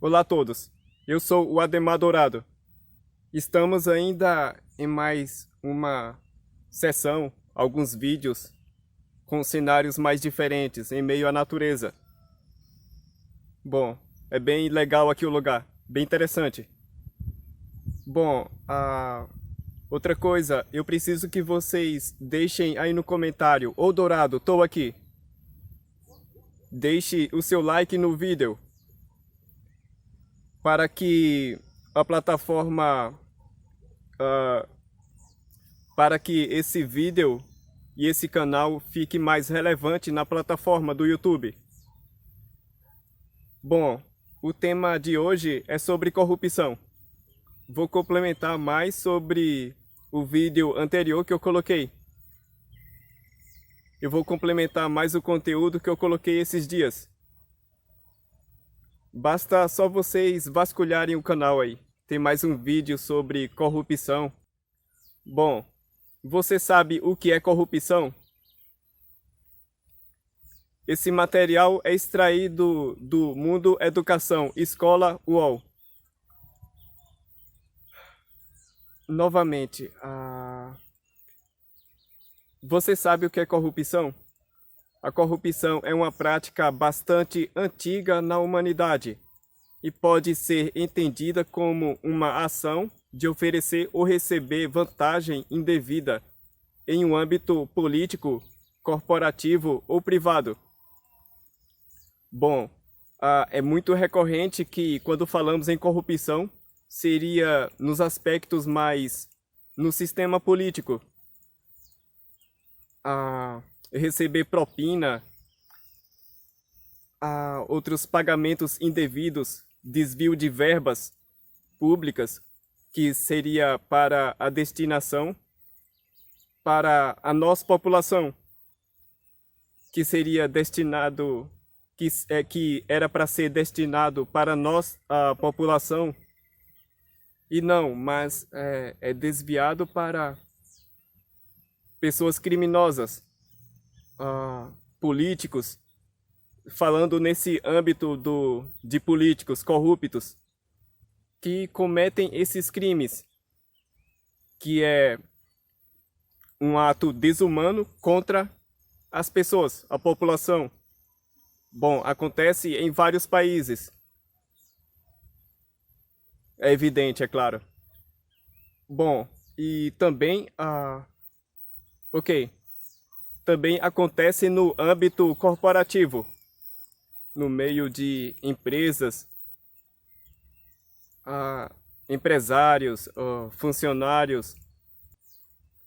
Olá a todos, eu sou o Ademar Dourado. Estamos ainda em mais uma sessão, alguns vídeos com cenários mais diferentes em meio à natureza. Bom, é bem legal aqui o lugar, bem interessante. Bom, outra coisa, eu preciso que vocês deixem aí no comentário: Ô Dourado, tô aqui. Deixe o seu like no vídeo para que a plataforma, para que esse vídeo e esse canal fique mais relevante na plataforma do YouTube. Bom, o tema de hoje é sobre corrupção. Vou complementar mais sobre o vídeo anterior que eu coloquei. Eu vou complementar mais o conteúdo que eu coloquei esses dias. Basta só vocês vasculharem o canal aí. Tem mais um vídeo sobre corrupção. Bom, você sabe o que é corrupção? Esse material é extraído do Mundo Educação, Escola UOL. Novamente, você sabe o que é corrupção? A corrupção é uma prática bastante antiga na humanidade e pode ser entendida como uma ação de oferecer ou receber vantagem indevida em um âmbito político, corporativo ou privado. Bom, é muito recorrente que quando falamos em corrupção, seria nos aspectos mais no sistema político. Receber propina, outros pagamentos indevidos, desvio de verbas públicas, que seria para a destinação para a nossa população, que seria destinado, que era para ser destinado para nós, a população, e não, mas é desviado para pessoas criminosas, políticos, falando nesse âmbito de políticos corruptos que cometem esses crimes, que é um ato desumano contra as pessoas, a população. Bom, acontece em vários países. É evidente, é claro. Bom, e também também acontece no âmbito corporativo, no meio de empresas, empresários, funcionários,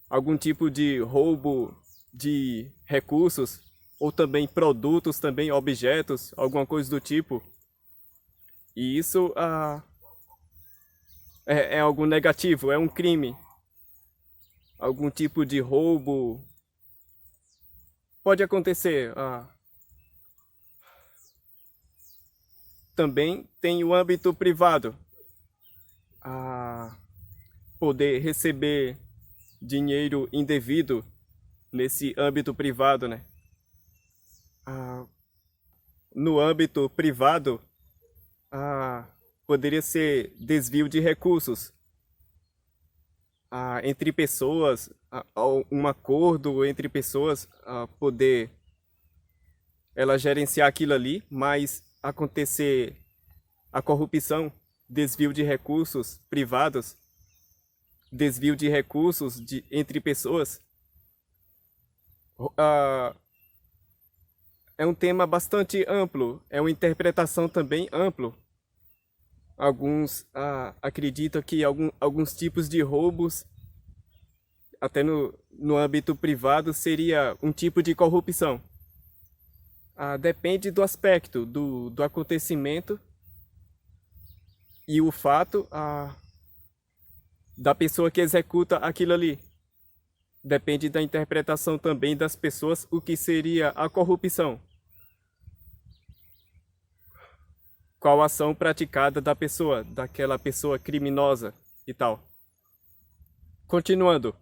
algum tipo de roubo de recursos, ou também produtos, também objetos, alguma coisa do tipo. E isso é algo negativo, é um crime. Algum tipo de roubo pode acontecer. Também tem o âmbito privado. Poder receber dinheiro indevido nesse âmbito privado, né? No âmbito privado, poderia ser desvio de recursos entre pessoas, um acordo entre pessoas, poder ela gerenciar aquilo ali, mas acontecer a corrupção, desvio de recursos privados, desvio de recursos entre pessoas, é um tema bastante amplo, é uma interpretação também ampla. Alguns acreditam que alguns tipos de roubos, até no âmbito privado, seria um tipo de corrupção. Depende do aspecto, do acontecimento e o fato da pessoa que executa aquilo ali. Depende da interpretação também das pessoas o que seria a corrupção. Qual a ação praticada da pessoa, daquela pessoa criminosa e tal. Continuando.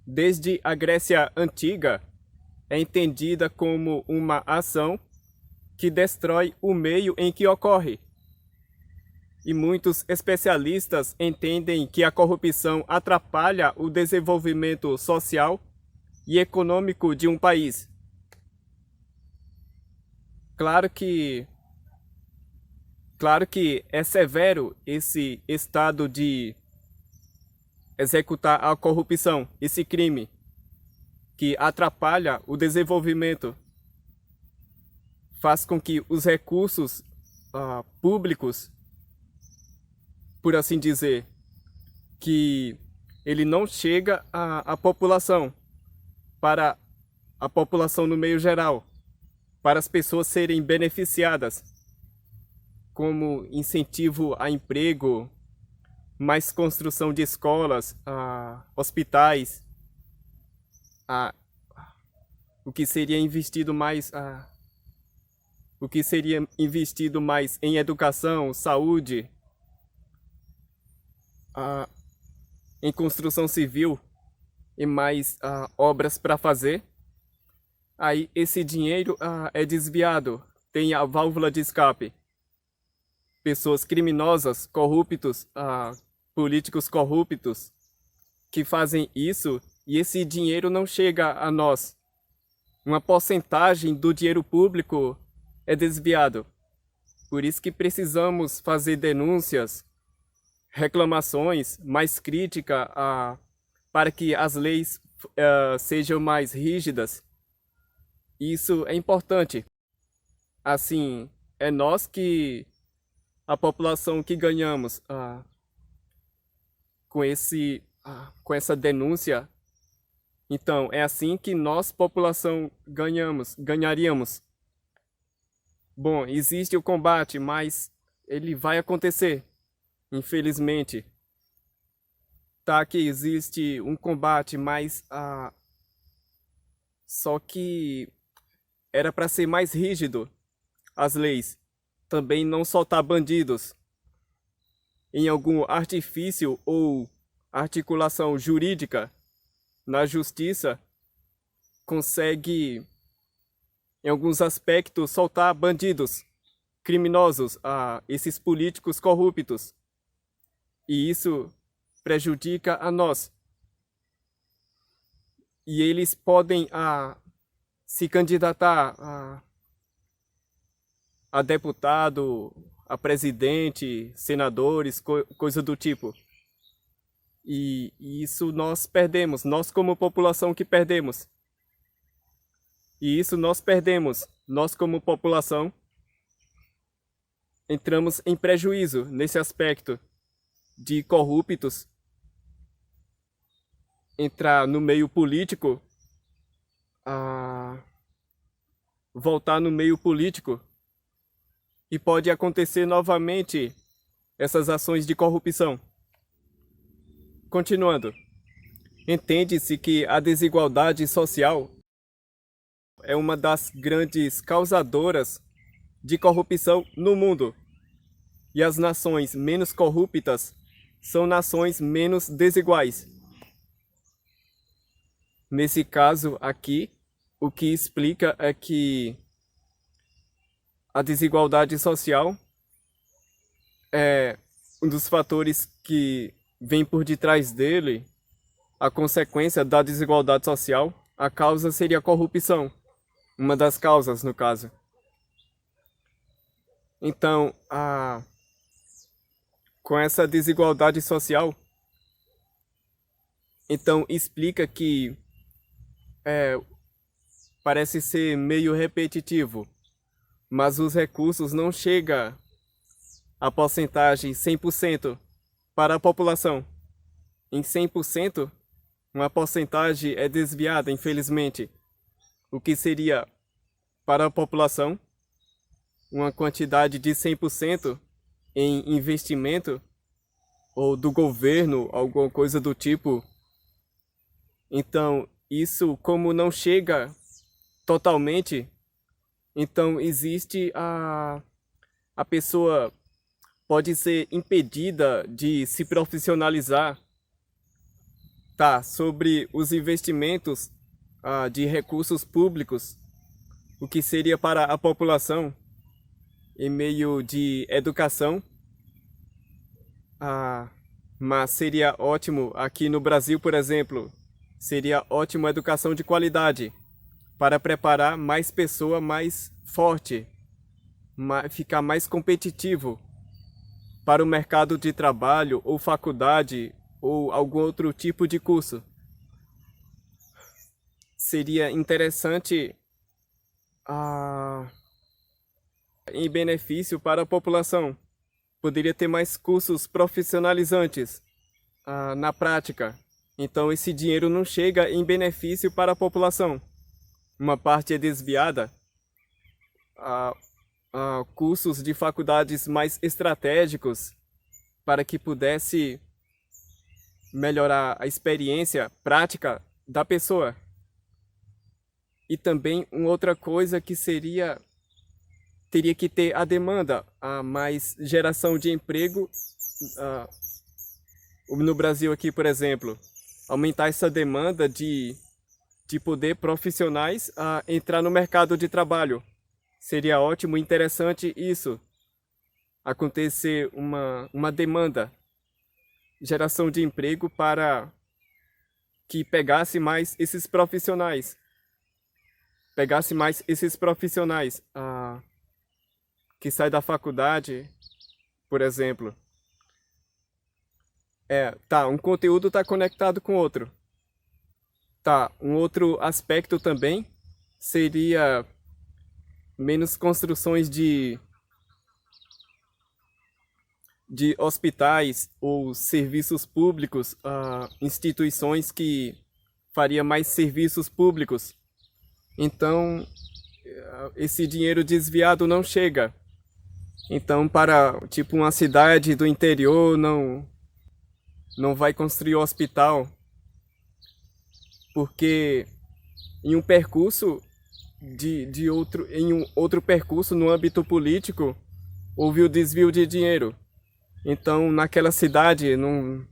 Desde a Grécia Antiga, é entendida como uma ação que destrói o meio em que ocorre. e muitos especialistas entendem que a corrupção atrapalha o desenvolvimento social e econômico de um país. Claro que é severo esse estado de executar a corrupção, esse crime que atrapalha o desenvolvimento, faz com que os recursos públicos, por assim dizer, que ele não chega à população, para a população no meio geral, para as pessoas serem beneficiadas, como incentivo a emprego, mais construção de escolas, hospitais, o que seria investido mais em educação, saúde, em construção civil e mais obras para fazer. Aí esse dinheiro é desviado, tem a válvula de escape. Pessoas criminosas, corruptos, políticos corruptos que fazem isso e esse dinheiro não chega a nós. Uma porcentagem do dinheiro público é desviado. Por isso que precisamos fazer denúncias, reclamações, mais crítica para que as leis sejam mais rígidas. Isso é importante. Assim, é nós que, a população que ganhamos com essa denúncia. Então, é assim que nós, população, ganharíamos. Bom, existe o combate, mas ele vai acontecer, infelizmente. Tá que existe um combate, mas só que era para ser mais rígido as leis. Também não soltar bandidos em algum artifício ou articulação jurídica na justiça, consegue, em alguns aspectos, soltar bandidos, criminosos, esses políticos corruptos. E isso prejudica a nós. E eles podem se candidatar a deputado, a presidente, senadores, coisa do tipo. E isso nós perdemos, nós como população que perdemos. E isso nós perdemos, nós como população entramos em prejuízo nesse aspecto de corruptos entrar no meio político, voltar no meio político, e pode acontecer novamente essas ações de corrupção. Continuando, entende-se que a desigualdade social é uma das grandes causadoras de corrupção no mundo, e as nações menos corruptas são nações menos desiguais. Nesse caso aqui, o que explica é que a desigualdade social é um dos fatores que vem por detrás dele, a consequência da desigualdade social. A causa seria a corrupção, uma das causas no caso. Então, com essa desigualdade social, então explica que parece ser meio repetitivo, mas os recursos não chegam a porcentagem 100% para a população. Em 100%, uma porcentagem é desviada, infelizmente, o que seria para a população uma quantidade de 100% em investimento ou do governo, alguma coisa do tipo. Então, isso como não chega totalmente, então existe a pessoa pode ser impedida de se profissionalizar, sobre os investimentos de recursos públicos, o que seria para a população em meio de educação, Mas seria ótimo aqui no Brasil, por exemplo, seria ótimo a educação de qualidade para preparar mais pessoa mais forte, ficar mais competitivo para o mercado de trabalho ou faculdade ou algum outro tipo de curso. Seria interessante em benefício para a população. Poderia ter mais cursos profissionalizantes na prática. Então esse dinheiro não chega em benefício para a população. Uma parte é desviada a cursos de faculdades mais estratégicos para que pudesse melhorar a experiência prática da pessoa. E também uma outra coisa que teria que ter a demanda, a mais geração de emprego no Brasil aqui, por exemplo. Aumentar essa demanda de poder profissionais a entrar no mercado de trabalho. Seria ótimo e interessante isso. Acontecer uma demanda, geração de emprego para que pegasse mais esses profissionais. Que saem da faculdade, por exemplo. Um conteúdo está conectado com outro. Um outro aspecto também seria menos construções de hospitais ou serviços públicos, instituições que faria mais serviços públicos. Então, esse dinheiro desviado não chega. Então, para tipo uma cidade do interior não vai construir um hospital, porque em um percurso em um outro percurso no âmbito político houve o desvio de dinheiro. Então, naquela cidade não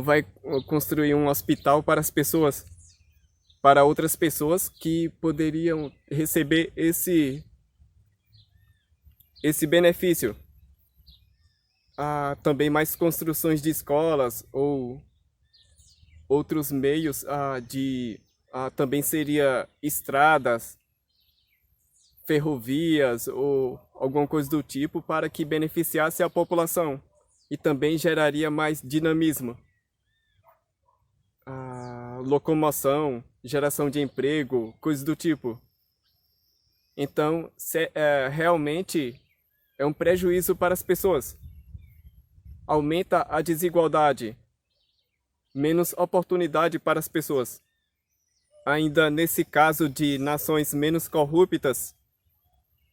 vai construir um hospital para as pessoas, para outras pessoas que poderiam receber esse benefício. Também mais construções de escolas ou outros meios também seria estradas, ferrovias ou alguma coisa do tipo para que beneficiasse a população e também geraria mais dinamismo. Locomoção, geração de emprego, coisas do tipo. Então, realmente é um prejuízo para as pessoas. Aumenta a desigualdade, menos oportunidade para as pessoas. Ainda nesse caso de nações menos corruptas,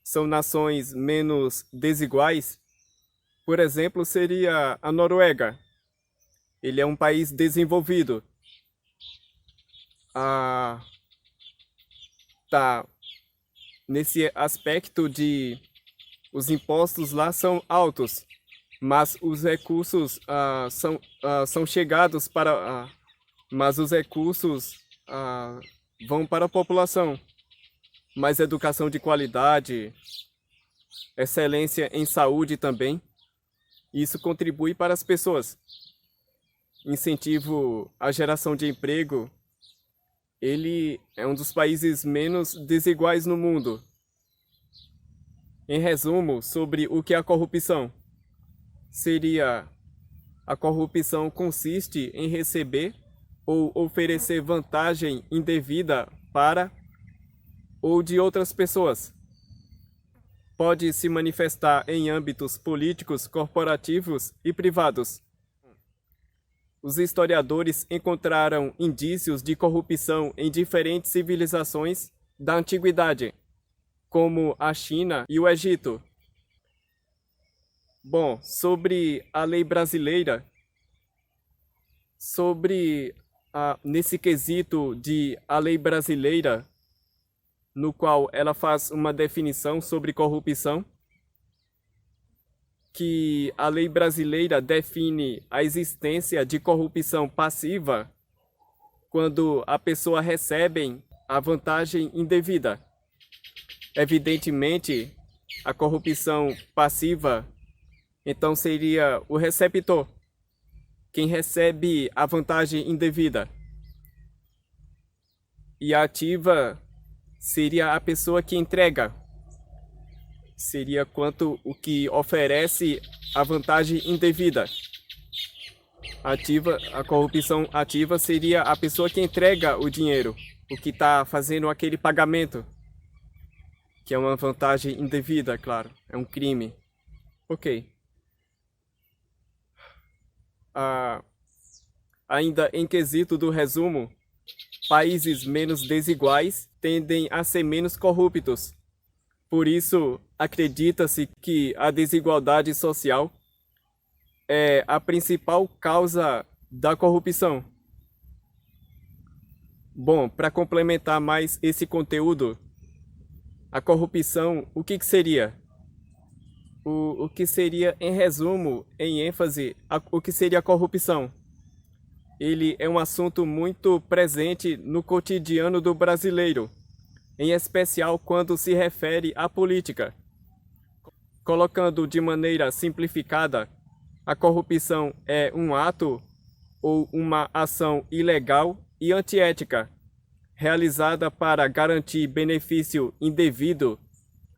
são nações menos desiguais. Por exemplo, seria a Noruega. Ele é um país desenvolvido. Nesse aspecto de os impostos lá são altos, mas os recursos são chegados para mas os recursos vão para a população. Mais educação de qualidade, excelência em saúde também. Isso contribui para as pessoas. Incentivo à geração de emprego. Ele é um dos países menos desiguais no mundo. Em resumo, sobre o que é a corrupção. A corrupção consiste em receber ou oferecer vantagem indevida para ou de outras pessoas. Pode se manifestar em âmbitos políticos, corporativos e privados. Os historiadores encontraram indícios de corrupção em diferentes civilizações da antiguidade, como a China e o Egito. Bom, sobre a lei brasileira, nesse quesito de a lei brasileira, no qual ela faz uma definição sobre corrupção, que a lei brasileira define a existência de corrupção passiva quando a pessoa recebe a vantagem indevida. Evidentemente, a corrupção passiva Então seria o receptor, quem recebe a vantagem indevida. E a ativa seria a pessoa que entrega. Seria quanto o que oferece a vantagem indevida. A corrupção ativa seria a pessoa que entrega o dinheiro, o que está fazendo aquele pagamento, que é uma vantagem indevida, claro, é um crime. Ok. Ainda em quesito do resumo, países menos desiguais tendem a ser menos corruptos. Por isso, acredita-se que a desigualdade social é a principal causa da corrupção. Bom, para complementar mais esse conteúdo, a corrupção, o que seria? O que seria, em resumo, em ênfase, o que seria a corrupção? Ele é um assunto muito presente no cotidiano do brasileiro, em especial quando se refere à política. Colocando de maneira simplificada, a corrupção é um ato ou uma ação ilegal e antiética, realizada para garantir benefício indevido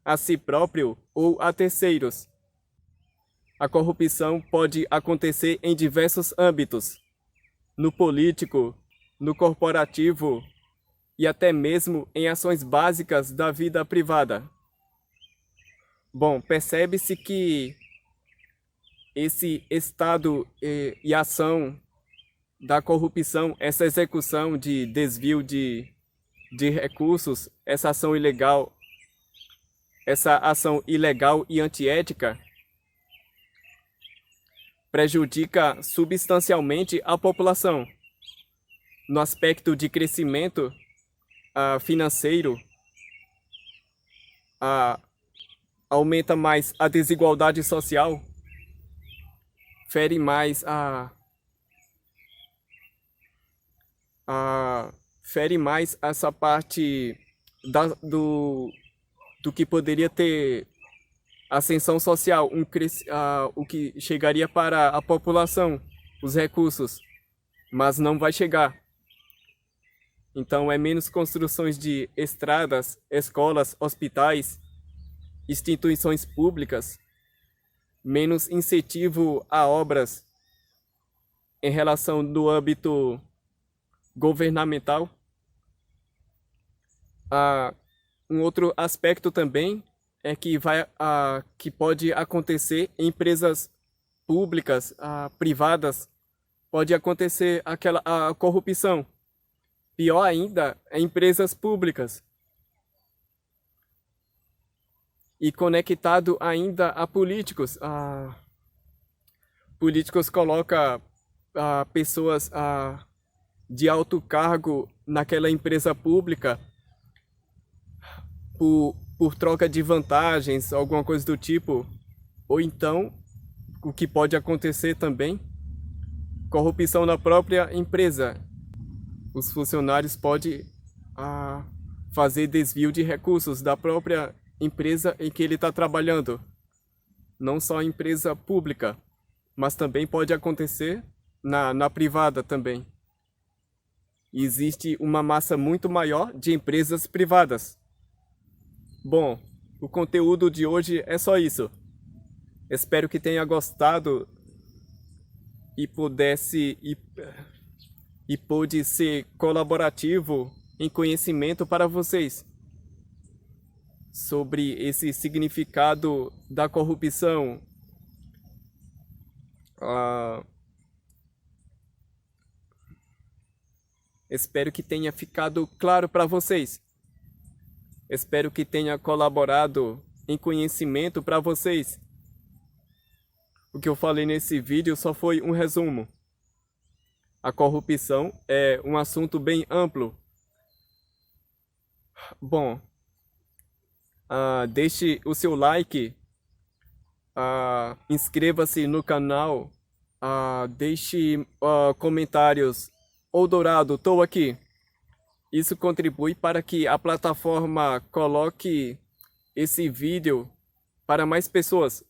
a si próprio ou a terceiros. A corrupção pode acontecer em diversos âmbitos, no político, no corporativo e até mesmo em ações básicas da vida privada. Bom, percebe-se que esse estado e ação da corrupção, essa execução de desvio de recursos, essa ação ilegal e antiética, prejudica substancialmente a população no aspecto de crescimento financeiro, aumenta mais a desigualdade social, fere mais essa parte do que poderia ter ascensão social, o que chegaria para a população, os recursos, mas não vai chegar. Então é menos construções de estradas, escolas, hospitais, instituições públicas, menos incentivo a obras em relação do âmbito governamental. Um outro aspecto também é que pode acontecer em empresas públicas, privadas, pode acontecer a corrupção. Pior ainda, em empresas públicas. E conectado ainda a políticos. Políticos colocam pessoas de alto cargo naquela empresa pública por troca de vantagens, alguma coisa do tipo. Ou então, o que pode acontecer também, corrupção na própria empresa. Os funcionários podem fazer desvio de recursos da própria empresa em que ele está trabalhando. Não só a empresa pública, mas também pode acontecer na privada também. Existe uma massa muito maior de empresas privadas. Bom, o conteúdo de hoje é só isso. Espero que tenha gostado e pôde ser colaborativo em conhecimento para vocês sobre esse significado da corrupção. Espero que tenha ficado claro para vocês. Espero que tenha colaborado em conhecimento para vocês. O que eu falei nesse vídeo só foi um resumo. A corrupção é um assunto bem amplo. Bom, deixe o seu like, inscreva-se no canal, deixe comentários. Ô Dourado, estou aqui. Isso contribui para que a plataforma coloque esse vídeo para mais pessoas.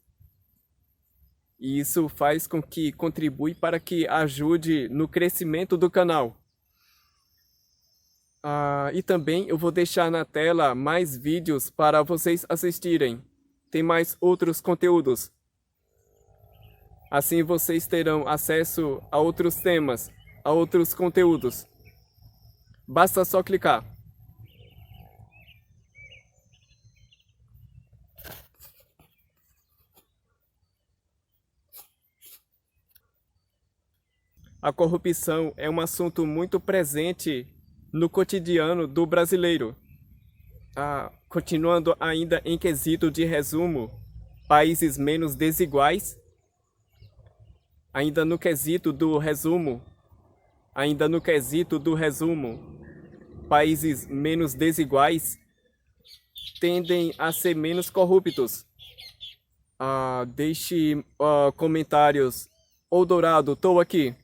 E isso faz com que contribui para que ajude no crescimento do canal. E também eu vou deixar na tela mais vídeos para vocês assistirem. Tem mais outros conteúdos. Assim vocês terão acesso a outros temas, a outros conteúdos. Basta só clicar. A corrupção é um assunto muito presente no cotidiano do brasileiro. Continuando ainda em quesito de resumo, países menos desiguais. Ainda no quesito do resumo, países menos desiguais tendem a ser menos corruptos. Deixe comentários. Ô Dourado, estou aqui.